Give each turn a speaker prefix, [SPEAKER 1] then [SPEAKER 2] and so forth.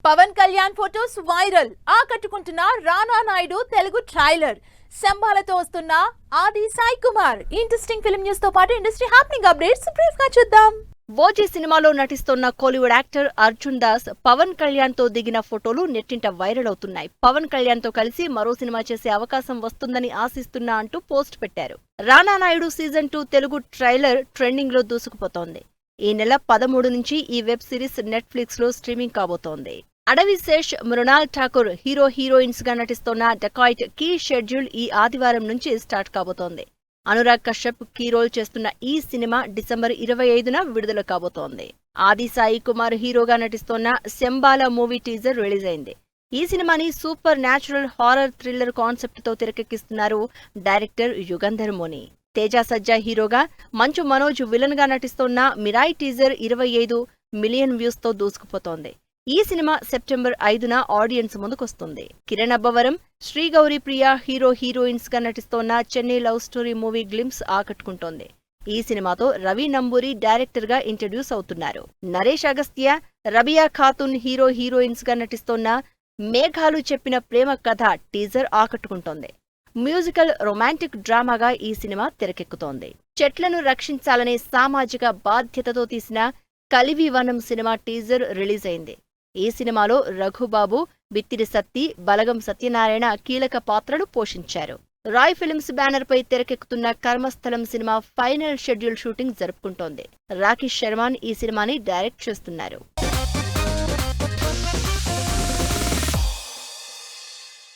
[SPEAKER 1] Pawan Kalyan photos viral ఆకట్టుకుంటున్న Rana Naidu Telugu trailer శంబాలతో వస్తున్న Aadi Sai Kumar interesting film news తో పాటు ఇండస్ట్రీ హ్యాపెనింగ్ అప్డేట్స్ బ్రీఫ్ గా చూద్దాం. ఓజీ సినిమాలో నటిస్తున్న కోలీవుడ్ యాక్టర్ అర్జున్ దాస్ పవన్ కళ్యాణ్ తో దిగిన ఫోటోలు నెట్టింట వైరల్ అవుతున్నాయి. పవన్ కళ్యాణ్ తో కలిసి మరో సినిమా చేసే అవకాశం వస్తుందని ఆశిస్తున్నా అంటూ పోస్ట్ పెట్టారు. రానా Naidu season 2 Telugu trailer trending లో దూసుకుపోతోంది. ఈ నెల 13 నుంచి ఈ వెబ్ సిరీస్ నెట్ఫ్లిక్స్ లో స్ట్రీమింగ్ కాబోతోంది. అడవి శేష్, మృణాల్ ఠాకూర్ హీరోయిన్స్ గా నటిస్తున్న డకాయిట్ కీ షెడ్యూల్ ఈ ఆదివారం నుంచి స్టార్ట్ కాబోతోంది. అనురాగ్ కశ్యప్ కీ రోల్ చేస్తున్న ఈ సినిమా డిసెంబర్ 25న విడుదల కాబోతోంది. ఆది సాయి కుమార్ హీరోగా నటిస్తున్న శంబాల మూవీ టీజర్ రిలీజ్ అయింది. ఈ సినిమాని super natural horror thriller concept తో తెరకెక్కిస్తున్నారు డైరెక్టర్ యుగంధర్ మోని. తేజ సజ్జా హీరోగా, మంచు మనోజ్ విలన్ గా నటిస్తున్న మిరాయి టీజర్ 25 మిలియన్ వ్యూస్ తో దూసుకుపోతోంది. ఈ సినిమా సెప్టెంబర్ 5న ఆడియన్స్ ముందుకొస్తుంది. కిరణ్ అబ్బవరం, శ్రీగౌరి ప్రియ హీరోయిన్స్ గా నటిస్తోన్న Chennai love story movie glimpse ఆకట్టుకుంటోంది. ఈ సినిమాతో రవి నంబూరి డైరెక్టర్ గా ఇంట్రడ్యూస్ అవుతున్నారు. నరేష్ అగస్త్య, రబియా ఖాతున్ హీరోయిన్స్ గా నటిస్తోన్న మేఘాలు చెప్పిన ప్రేమ కథ టీజర్ ఆకట్టుకుంటోంది. మ్యూజికల్ రొమాంటిక్ డ్రామాగా ఈ సినిమా తెరకెక్కుతోంది. చెట్లను రక్షించాలనే సామాజిక బాధ్యతతో తీసిన కలివి వనం సినిమా టీజర్ రిలీజ్ అయింది. ఈ సినిమాలో రఘుబాబు, బిత్తిరి సత్తి, బలగం సత్యనారాయణ కీలక పాత్రలు పోషించారు. రాయ్ ఫిల్మ్స్ బ్యానర్ పై తెరకెక్కుతున్న Karmasthalam cinema final schedule shooting జరుపుకుంటోంది. రాకేష్ శర్మాన్ ఈ సినిమాని డైరెక్ట్ చేస్తున్నారు.